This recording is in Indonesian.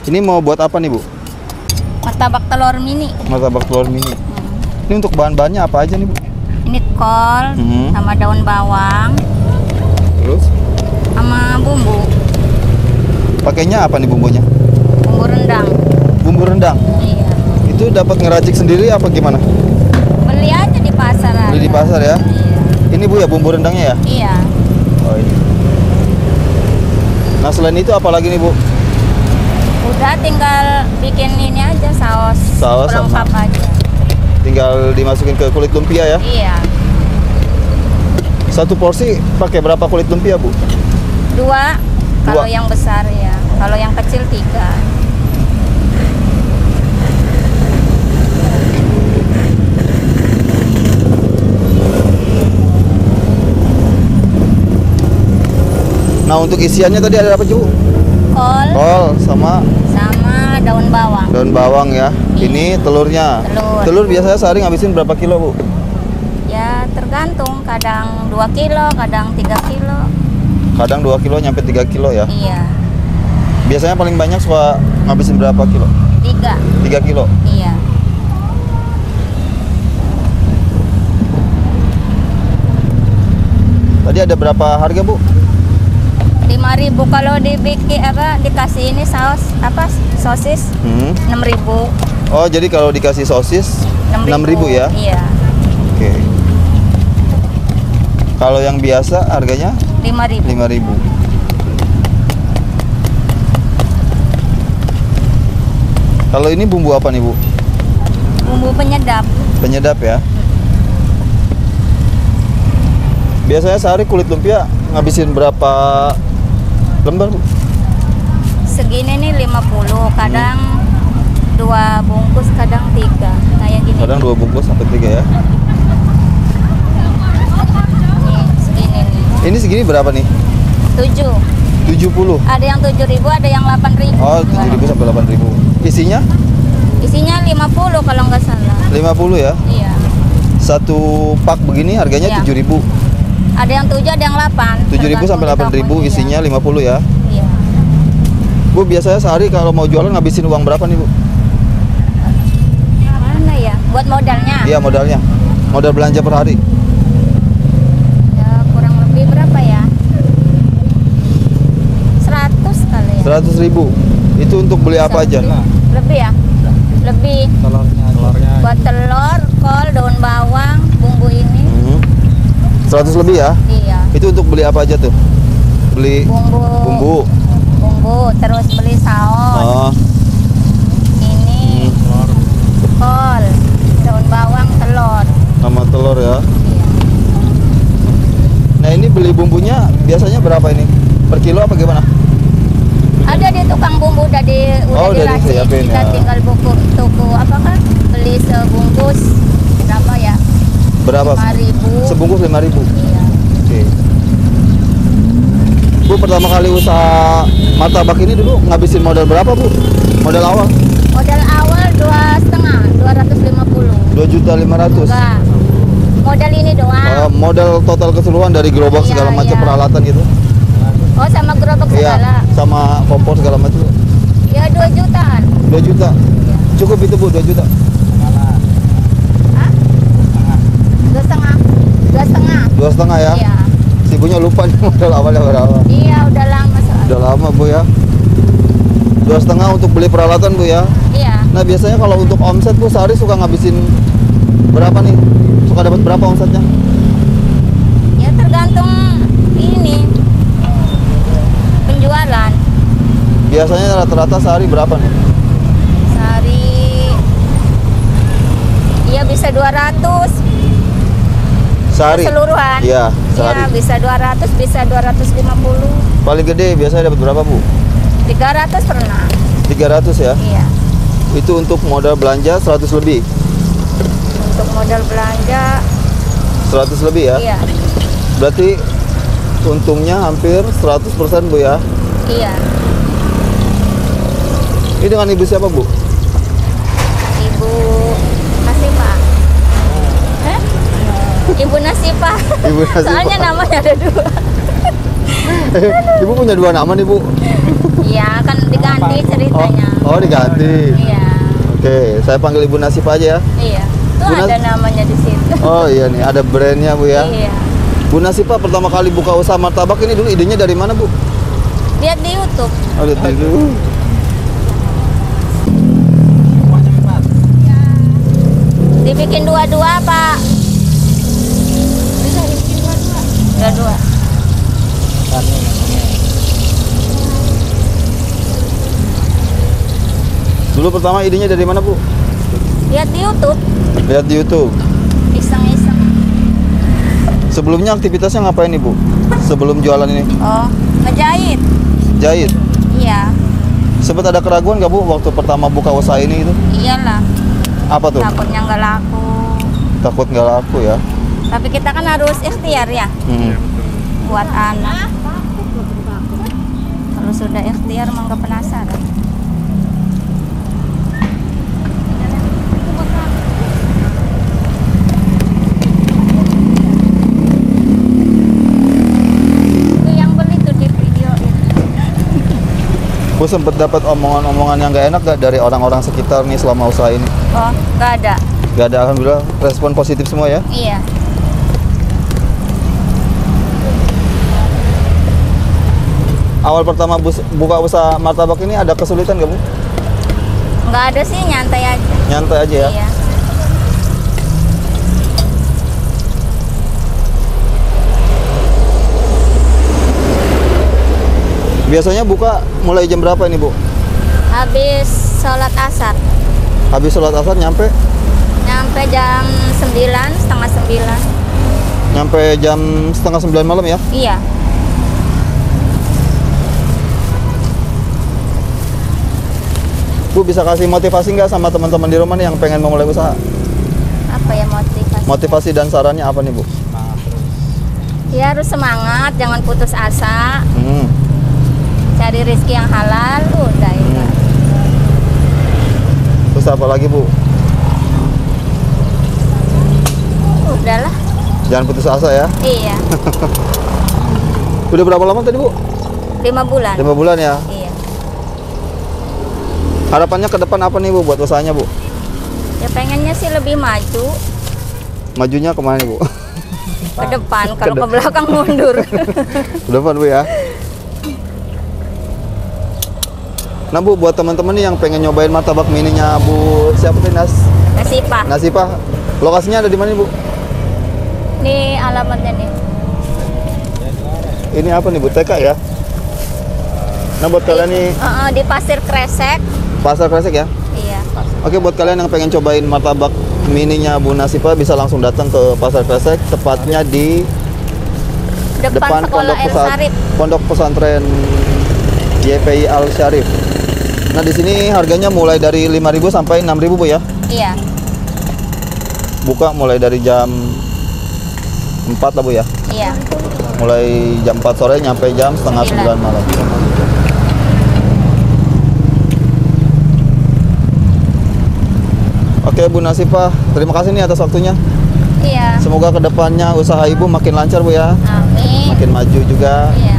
Ini mau buat apa nih, Bu? Martabak telur mini. Martabak telur mini. Ini untuk bahan-bahannya apa aja nih, Bu? Ini kol sama daun bawang Terus? sama bumbu. Pakainya apa nih bumbunya? Bumbu rendang. Bumbu rendang? Iya. Itu dapat ngeracik sendiri apa gimana? Beli aja di pasar aja. Beli di pasar ya? Iya. Ini, Bu, ya bumbu rendangnya ya? Iya. Oh, ini. Nah, selain itu apa lagi nih, Bu? Udah tinggal bikin ini aja saus. Saus sama- pelengkap aja. Tinggal dimasukin ke kulit lumpia ya? Iya. Satu porsi pakai berapa kulit lumpia, Bu? 2 kalau Dua. yang besar ya. Kalau yang kecil 3. Nah, untuk isiannya tadi ada apa, Bu? Kol Kol sama sama daun bawang. daun bawang ya. Ini telurnya. Telur. Telur biasanya sehari ngabisin berapa kilo, Bu? Ya tergantung, kadang 2 kilo, kadang 3 kilo. Kadang 2 kilo nyampe 3 kilo ya. Iya. Biasanya paling banyak suka ngabisin berapa kilo? 3. 3 kilo. Iya. Tadi ada berapa harga, Bu? 5.000 kalau dibikin dikasih ini saus sosis 6.000. Oh, jadi kalau dikasih sosis 6.000 ya? Iya. Oke. Kalau yang biasa harganya 5.000. 5.000. Kalau ini bumbu apa nih, Bu? Bumbu penyedap. Penyedap ya. Biasanya sehari kulit lumpia ngabisin berapa lembar, Bu? Segini nih 50, kadang 2 bungkus, kadang 3. Kayak gini. Kadang 2 bungkus sampai 3 ya. Nih, segini nih. Ini segini berapa nih? 7. 70. Ada yang 7.000, ada yang 8.000. Oh, 7.000 sampai 8.000. Isinya Isinya 50 kalau nggak salah. 50 ya. Iya. Satu pak begini harganya Iya. 7.000. Ada yang 7, ada yang 8. 7.000 sampai 8.000, isinya 50 ya. Iya. Bu, biasanya sehari kalau mau jualan ngabisin uang berapa nih, Bu? Mana ya? Buat modalnya? Iya, modalnya. Modal belanja per hari. Ya, kurang lebih berapa ya? 100 kali ya. 100.000. Itu untuk beli apa aja? Lebih ya? Lebih. Telurnya Buat telur, kol, daun bawang, bumbu ini. 100 lebih ya? Iya. Itu untuk beli apa aja tuh? Beli Bumbu. bumbu. Terus beli saus. Oh, Ini kol, daun bawang, telur. sama telur ya. Iya. Nah, ini beli bumbunya biasanya berapa ini? Per kilo apa gimana? Ada di tukang bumbu udah Oh, udah diracik. disiapin Kita ya. tinggal tuku apa kan? Beli sebungkus berapa ya? Berapa? 5.000. Sebungkus 5.000. Iya. Oke. Bu, pertama kali usaha martabak ini dulu ngabisin modal berapa, Bu? Modal awal? Modal awal 2,5, 250. 2.500.000. Enggak. Modal ini doang. Modal total keseluruhan dari gerobak Iya, segala macam iya. peralatan gitu. Oh, sama gerobak Iya, segala. sama kompor segala macam. Ya 2 jutaan. 2 juta. Iya. Cukup itu, Bu, 2 juta. Hah? 2,5. 2,5. 2,5 ya. Iya. Si Ibunya lupa nih modal awalnya berapa. Iya, udah lama soalnya. Udah lama, Bu ya. 2,5 untuk beli peralatan, Bu ya. Iya. Nah, biasanya kalau untuk omset, Bu, sehari suka ngabisin berapa nih? Suka dapat berapa omsetnya? Ya tergantung ini penjualan. Biasanya rata-rata sehari berapa nih? Sehari ya bisa 200 Sehari? keseluruhan. Iya, sehari. Iya, bisa 200, bisa 250. Paling gede biasanya dapat berapa, Bu? 300 pernah. 300 ya? Iya. Itu untuk modal belanja 100 lebih? Untuk modal belanja 100 lebih ya? iya. Berarti untungnya hampir 100%, Bu ya? Iya. Ini dengan ibu siapa, Bu? Ibu Nasipah. Ibu Nasipah. Ibu Nasipah. Soalnya namanya ada 2. Ibu punya 2 nama nih, Bu? Iya, kan diganti ceritanya. Oh, diganti. Iya. Oke, saya panggil Ibu Nasipa aja ya. Iya. Itu Bu ada namanya di situ. Oh iya nih, ada brandnya Bu ya. Iya. Bu Nasipa pertama kali buka usaha martabak ini dulu idenya dari mana Bu? Lihat di YouTube. Oh, lihat dulu. Dibikin dua-dua, Pak. Bisa dibikin dua-dua. Dua-dua. Dulu pertama idenya dari mana Bu? Lihat di YouTube. Lihat di YouTube. Iseng-iseng. Sebelumnya aktivitasnya ngapain nih Bu? Sebelum jualan ini? Oh, ngejahit. Jahit. Iya. Sempat ada keraguan nggak Bu waktu pertama buka usaha ini itu? Iyalah. Apa tuh? Takutnya nggak laku. Takut nggak laku ya? Tapi kita kan harus ikhtiar ya buat anak. Kalau sudah ikhtiar mah nggak penasaran. Itu yang beli tuh di video itu. Bu sempat dapat omongan-omongan yang nggak enak nggak dari orang-orang sekitar nih selama usaha ini? Oh, nggak ada. Nggak ada, alhamdulillah respon positif semua ya. Iya. Awal pertama buka usaha martabak ini ada kesulitan nggak Bu? Nggak ada sih, nyantai aja. Nyantai aja ya? Iya. Biasanya buka mulai jam berapa ini Bu? Habis sholat asar. Habis sholat asar nyampe Jam 9, setengah 9. nyampe jam setengah 9 malam ya? Iya. Bu bisa kasih motivasi nggak sama teman-teman di rumah nih yang pengen memulai usaha? Apa ya motivasi? Motivasi dan sarannya apa nih Bu? Ya harus semangat, jangan putus asa. Cari rezeki yang halal, udah ya. Terus apa lagi Bu? Udahlah. Jangan putus asa ya. Iya. Udah berapa lama tadi Bu? 5 bulan. 5 bulan ya. Iya. Harapannya ke depan apa nih Bu buat usahanya Bu? Ya pengennya sih lebih maju Majunya kemana nih Bu? ke depan, kalau ke belakang mundur. Ke depan Bu ya. Nah Bu, buat teman-teman nih yang pengen nyobain martabak mininya Bu siapa tuh Nasipa. Nasipa, lokasinya ada di mana nih Bu? Ini alamatnya nih. Ini apa nih Bu? TK ya? Nah buat kalian nih Di Pasir Kresek. Pasar Kresek ya? Iya. Oke, buat kalian yang pengen cobain martabak mininya Bu Nasipa bisa langsung datang ke Pasar Kresek, tepatnya di Depan sekolah El Syarif. Pondok Pesantren YPI Al Syarif. Nah, di sini harganya mulai dari 5.000 sampai 6.000 Bu ya. Iya. Buka mulai dari jam 4 lah Bu ya. Iya. Mulai jam 4 sore nyampe jam setengah 9 malam. Oke Bu Nasipa, terima kasih nih atas waktunya. Iya. Semoga kedepannya usaha Ibu makin lancar Bu ya. Amin. Makin maju juga. Iya.